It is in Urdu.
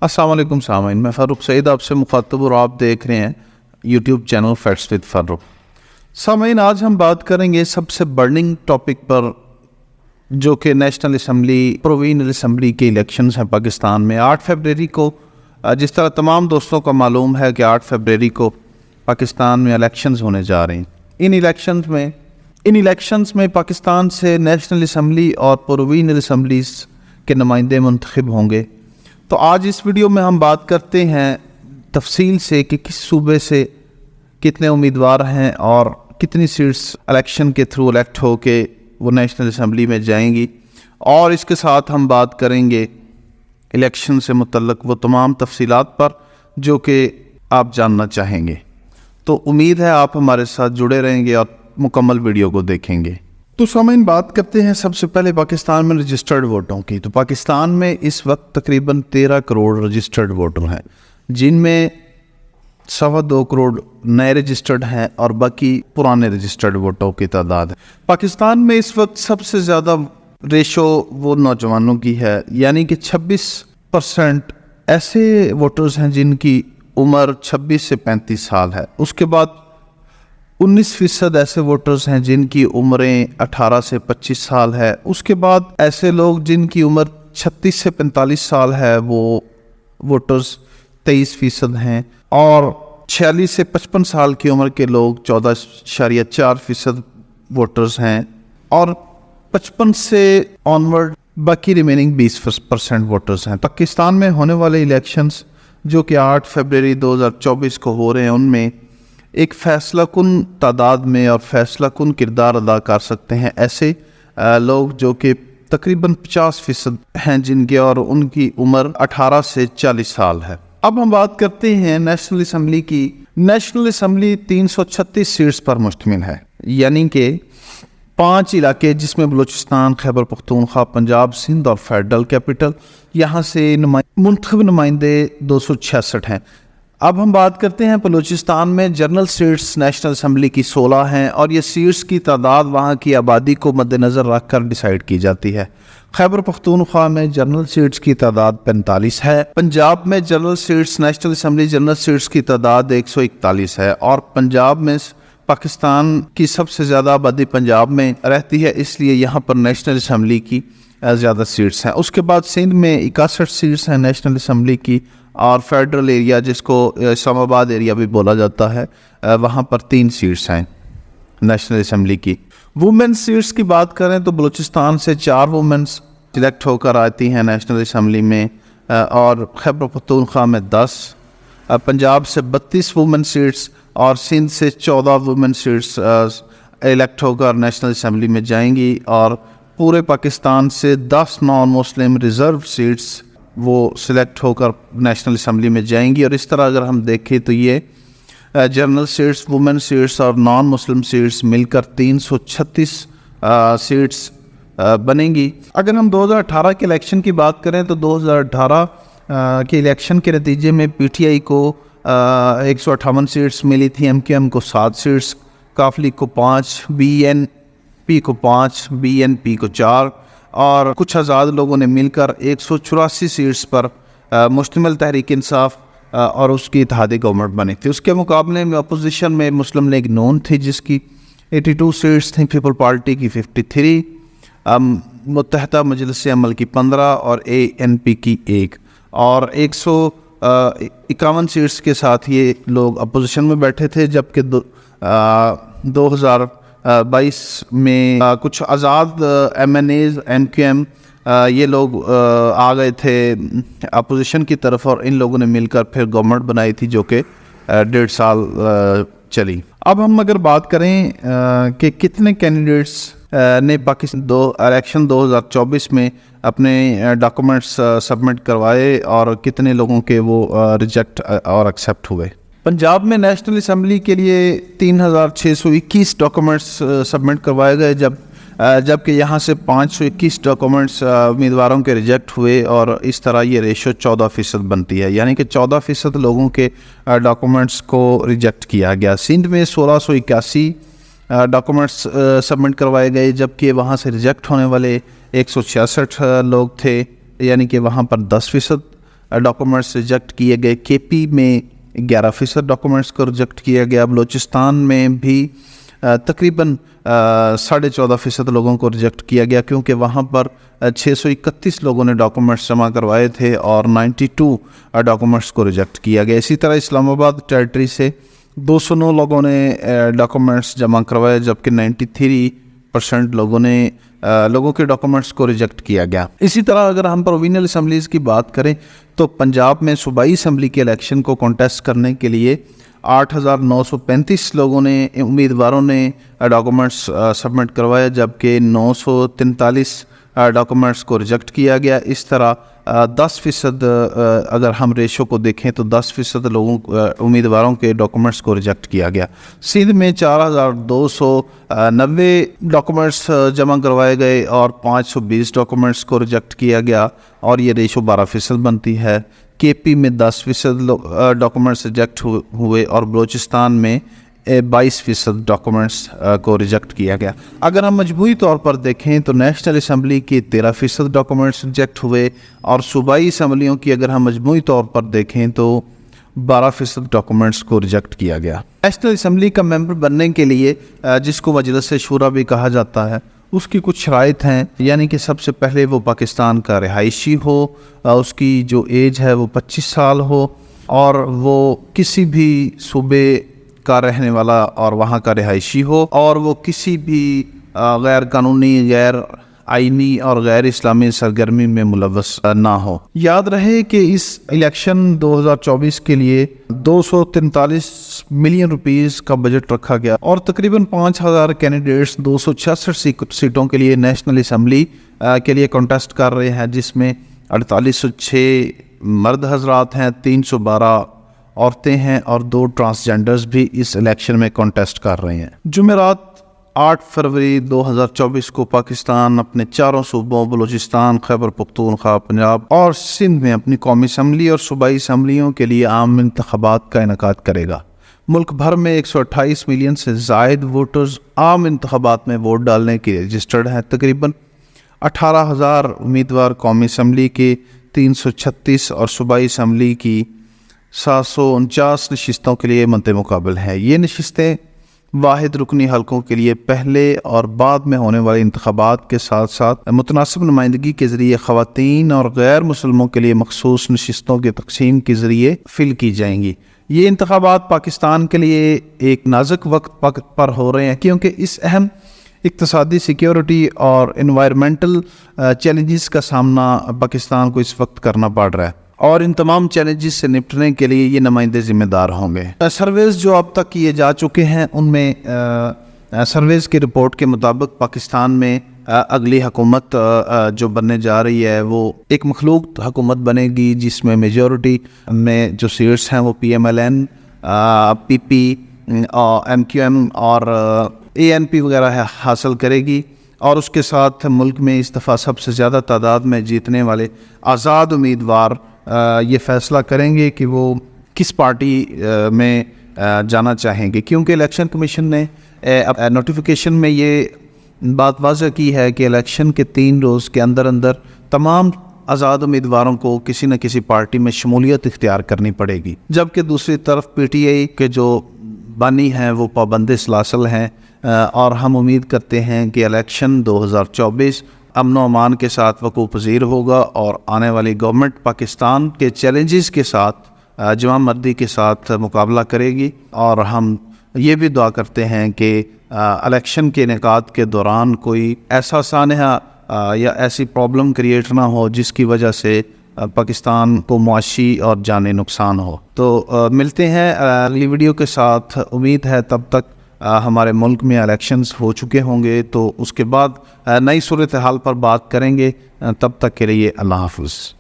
السلام علیکم سامعین، میں فاروق سعید آپ سے مخاطب اور آپ دیکھ رہے ہیں یوٹیوب چینل فیکٹس وتھ فاروق۔ سامعین، آج ہم بات کریں گے سب سے برننگ ٹاپک پر، جو کہ نیشنل اسمبلی پروونل اسمبلی کے الیکشنز ہیں پاکستان میں 8 فیبروری کو۔ جس طرح تمام دوستوں کو معلوم ہے کہ 8 فیبروری کو پاکستان میں الیکشنز ہونے جا رہے ہیں۔ ان الیکشنز میں پاکستان سے نیشنل اسمبلی اور پروونل اسمبلیز کے نمائندے منتخب ہوں گے۔ تو آج اس ویڈیو میں ہم بات کرتے ہیں تفصیل سے کہ کس صوبے سے کتنے امیدوار ہیں اور کتنی سیٹس الیکشن کے تھرو الیکٹ ہو کے وہ نیشنل اسمبلی میں جائیں گی، اور اس کے ساتھ ہم بات کریں گے الیکشن سے متعلق وہ تمام تفصیلات پر جو کہ آپ جاننا چاہیں گے۔ تو امید ہے آپ ہمارے ساتھ جڑے رہیں گے اور مکمل ویڈیو کو دیکھیں گے۔ تو سامعین، بات کرتے ہیں سب سے پہلے پاکستان میں رجسٹرڈ ووٹوں کی۔ تو پاکستان میں اس وقت تقریباً 13 کروڑ رجسٹرڈ ووٹر ہیں، جن میں 2.25 کروڑ نئے رجسٹرڈ ہیں اور باقی پرانے رجسٹرڈ ووٹوں کی تعداد ہے۔ پاکستان میں اس وقت سب سے زیادہ ریشو وہ نوجوانوں کی ہے، یعنی کہ 26% ایسے ووٹرز ہیں جن کی عمر 26 سے 35 سال ہے۔ اس کے بعد 19% ایسے ووٹرز ہیں جن کی عمریں 18 سے 25 سال ہے۔ اس کے بعد ایسے لوگ جن کی عمر 36 سے 45 سال ہے، وہ ووٹرز 23% ہیں، اور 46 سے 55 سال کی عمر کے لوگ 14.4% ووٹرز ہیں، اور 55 سے آنورڈ باقی ریمیننگ 20% ووٹرز ہیں۔ پاکستان میں ہونے والے الیکشنز جو کہ 8 فیبروری 2024 کو ہو رہے ہیں، ان میں ایک فیصلہ کن تعداد میں اور فیصلہ کن کردار ادا کر سکتے ہیں ایسے لوگ جو کہ تقریباً 50% ہیں، جن کے اور ان کی عمر 18 سے 40 سال ہے۔ اب ہم بات کرتے ہیں نیشنل اسمبلی کی۔ نیشنل اسمبلی 336 سیٹس پر مشتمل ہے، یعنی کہ 5 علاقے جس میں بلوچستان، خیبر پختونخوا، پنجاب، سندھ اور فیڈرل کیپٹل، یہاں سے منتخب نمائندے 266 ہیں۔ اب ہم بات کرتے ہیں بلوچستان میں جنرل سیٹس نیشنل اسمبلی کی 16 ہیں، اور یہ سیٹس کی تعداد وہاں کی آبادی کو مد نظر رکھ کر ڈیسائیڈ کی جاتی ہے۔ خیبر پختونخوا میں جنرل سیٹس کی تعداد 45 ہے۔ پنجاب میں general seats national assembly general seats کی تعداد 141 ہے، اور پنجاب میں پاکستان کی سب سے زیادہ آبادی پنجاب میں رہتی ہے، اس لیے یہاں پر نیشنل اسمبلی کی زیادہ سیٹس ہیں۔ اس کے بعد سندھ میں 61 سیٹس ہیں نیشنل اسمبلی کی، اور فیڈرل ایریا جس کو اسلام آباد ایریا بھی بولا جاتا ہے، وہاں پر 3 سیٹس ہیں نیشنل اسمبلی کی۔ وومنس سیٹس کی بات کریں تو بلوچستان سے 4 وومنس سلیکٹ ہو کر آتی ہیں نیشنل اسمبلی میں، اور خیبر پختونخوا میں 10، پنجاب سے 32 وومن سیٹس اور سندھ سے 14 وومن سیٹس الیکٹ ہو کر نیشنل اسمبلی میں جائیں گی، اور پورے پاکستان سے 10 نان مسلم ریزرو سیٹس وہ سلیکٹ ہو کر نیشنل اسمبلی میں جائیں گی۔ اور اس طرح اگر ہم دیکھیں تو یہ جنرل سیٹس، وومن سیٹس اور نان مسلم سیٹس مل کر 336 سیٹس بنیں گی۔ اگر ہم 2018 کے الیکشن کی بات کریں تو 2018 کے الیکشن کے نتیجے میں پی ٹی آئی کو 158 سیٹس ملی تھی، ایم کیو ایم کو 7 سیٹس، کاف لیگ کو 5، بی این پی کو 5، بی این پی کو 4، اور کچھ آزاد لوگوں نے مل کر 184 سیٹس پر مشتمل تحریک انصاف اور اس کی اتحادی گورنمنٹ بنی تھی۔ اس کے مقابلے میں اپوزیشن میں مسلم لیگ نون تھی، جس کی 82 سیٹس تھیں، پیپل پارٹی کی 53، متحدہ مجلس عمل کی 15 اور اے این پی کی 1، اور 151 سیٹس کے ساتھ یہ لوگ اپوزیشن میں بیٹھے تھے، جبکہ 2022 میں کچھ آزاد MNAs, MQM, یہ لوگ آ گئے تھے اپوزیشن کی طرف، اور ان لوگوں نے مل کر پھر گورنمنٹ بنائی تھی جو کہ 1.5 سال چلی۔ اب ہم اگر بات کریں کہ کتنے کینڈیڈیٹس نے پاکستان الیکشن 2024 میں اپنے ڈاکومنٹس سبمٹ کروائے اور کتنے لوگوں کے وہ ریجیکٹ اور ایکسیپٹ ہوئے۔ پنجاب میں نیشنل اسمبلی کے لیے 3621 ڈاکومنٹس سبمٹ کروائے گئے، جبکہ یہاں سے 521 ڈاکومنٹس امیدواروں کے ریجیکٹ ہوئے، اور اس طرح یہ ریشو 14% بنتی ہے، یعنی کہ 14% لوگوں کے ڈاکومنٹس کو ریجیکٹ کیا گیا۔ سندھ میں 1681 ڈاکومنٹس سبمٹ کروائے گئے، جبکہ وہاں سے ریجیکٹ ہونے والے 166 لوگ تھے، یعنی کہ وہاں پر 10% ڈاکومنٹس ریجیکٹ کیے گئے، کے پی میں 11% ڈاکومنٹس کو ریجیکٹ کیا گیا، بلوچستان میں بھی تقریباً 14.5% لوگوں کو ریجیکٹ کیا گیا، کیونکہ وہاں پر 631 لوگوں نے ڈاکومنٹس جمع کروائے تھے اور 92 ڈاکومنٹس کو ریجیکٹ کیا گیا۔ اسی طرح اسلام آباد ٹیریٹری سے 209 لوگوں نے ڈاکومنٹس جمع کروائے، جبکہ 93% لوگوں کے ڈاکومنٹس کو ریجیکٹ کیا گیا۔ اسی طرح اگر ہم پروونل اسمبلیز کی بات کریں تو پنجاب میں صوبائی اسمبلی کے الیکشن کو کنٹیسٹ کرنے کے لیے 8,935 لوگوں نے امیدواروں نے ڈاکومنٹس سبمٹ کروائے، جبکہ 943 ڈاکومنٹس کو ریجیکٹ کیا گیا۔ اس طرح 10% اگر ہم ریشو کو دیکھیں تو 10% امیدواروں کے ڈاکومنٹس کو ریجیکٹ کیا گیا۔ سندھ میں 4,290 ڈاکومنٹس جمع کروائے گئے اور 520 ڈاکومنٹس کو ریجیکٹ کیا گیا، اور یہ ریشو 12% بنتی ہے۔ کے پی میں 10% ڈاکومنٹس ریجیکٹ ہوئے اور بلوچستان میں 22% ڈاکومنٹس کو ریجیکٹ کیا گیا۔ اگر ہم مجموعی طور پر دیکھیں تو نیشنل اسمبلی کی 13% ڈاکومنٹس ریجیکٹ ہوئے، اور صوبائی اسمبلیوں کی اگر ہم مجموعی طور پر دیکھیں تو 12% ڈاکومنٹس کو ریجیکٹ کیا گیا۔ نیشنل اسمبلی کا ممبر بننے کے لیے جس کو مجلس شورا بھی کہا جاتا ہے، اس کی کچھ شرائط ہیں، یعنی کہ سب سے پہلے وہ پاکستان کا رہائشی ہو، اس کی جو ایج ہے وہ 25 سال ہو، اور وہ کسی بھی صوبے کا رہنے والا اور وہاں کا رہائشی ہو، اور وہ کسی بھی غیر قانونی، غیر آئینی اور غیر اسلامی سرگرمی میں ملوث نہ ہو۔ یاد رہے کہ اس الیکشن 2024 کے لیے 243 ملین روپیز کا بجٹ رکھا گیا، اور تقریباً 5,000 کینڈیڈیٹس 266 سیٹوں کے لیے نیشنل اسمبلی کے لیے کنٹیسٹ کر رہے ہیں، جس میں 4806 مرد حضرات ہیں، 312 عورتیں ہیں، اور 2 ٹرانسجینڈرز بھی اس الیکشن میں کنٹیسٹ کر رہے ہیں۔ جمعرات 8 فروری 2024 کو پاکستان اپنے 4 صوبوں بلوچستان، خیبر پختونخوا، پنجاب اور سندھ میں اپنی قومی اسمبلی اور صوبائی اسمبلیوں کے لیے عام انتخابات کا انعقاد کرے گا۔ ملک بھر میں 128 ملین سے زائد ووٹرز عام انتخابات میں ووٹ ڈالنے کے لیے رجسٹرڈ ہیں۔ تقریباً 18,000 امیدوار قومی اسمبلی کے 336 اور صوبائی اسمبلی کی 749 نشستوں کے لیے مد مقابل ہیں۔ یہ نشستیں واحد رکنی حلقوں کے لیے پہلے اور بعد میں ہونے والے انتخابات کے ساتھ ساتھ متناسب نمائندگی کے ذریعے خواتین اور غیر مسلموں کے لیے مخصوص نشستوں کے تقسیم کے ذریعے فل کی جائیں گی۔ یہ انتخابات پاکستان کے لیے ایک نازک وقت پر ہو رہے ہیں، کیونکہ اس اہم اقتصادی، سیکیورٹی اور انوائرمنٹل چیلنجز کا سامنا پاکستان کو اس وقت کرنا پڑ رہا ہے، اور ان تمام چیلنجز سے نپٹنے کے لیے یہ نمائندے ذمہ دار ہوں گے۔ سرویز جو اب تک کیے جا چکے ہیں، ان میں سرویز کی رپورٹ کے مطابق پاکستان میں اگلی حکومت جو بننے جا رہی ہے وہ ایک مخلوق حکومت بنے گی، جس میں میجورٹی میں جو سیٹس ہیں وہ PMLN، PP، MQM اور ANP وغیرہ حاصل کرے گی، اور اس کے ساتھ ملک میں اس دفعہ سب سے زیادہ تعداد میں جیتنے والے آزاد امیدوار یہ فیصلہ کریں گے کہ وہ کس پارٹی میں جانا چاہیں گے، کیونکہ الیکشن کمیشن نے نوٹیفیکیشن میں یہ بات واضح کی ہے کہ الیکشن کے 3 روز کے اندر تمام آزاد امیدواروں کو کسی نہ کسی پارٹی میں شمولیت اختیار کرنی پڑے گی، جبکہ دوسری طرف PTI کے جو بانی ہیں وہ پابند سلاسل ہیں، اور ہم امید کرتے ہیں کہ الیکشن 2024 امن و امان کے ساتھ وقوع پذیر ہوگا، اور آنے والی گورنمنٹ پاکستان کے چیلنجز کے ساتھ جوان مردی کے ساتھ مقابلہ کرے گی، اور ہم یہ بھی دعا کرتے ہیں کہ الیکشن کے انعقاد کے دوران کوئی ایسا سانحہ یا ایسی پرابلم کریٹ نہ ہو جس کی وجہ سے پاکستان کو معاشی اور جانی نقصان ہو۔ تو ملتے ہیں اگلی ویڈیو کے ساتھ، امید ہے تب تک ہمارے ملک میں الیکشنز ہو چکے ہوں گے، تو اس کے بعد نئی صورتحال پر بات کریں گے۔ تب تک کے لیے اللہ حافظ۔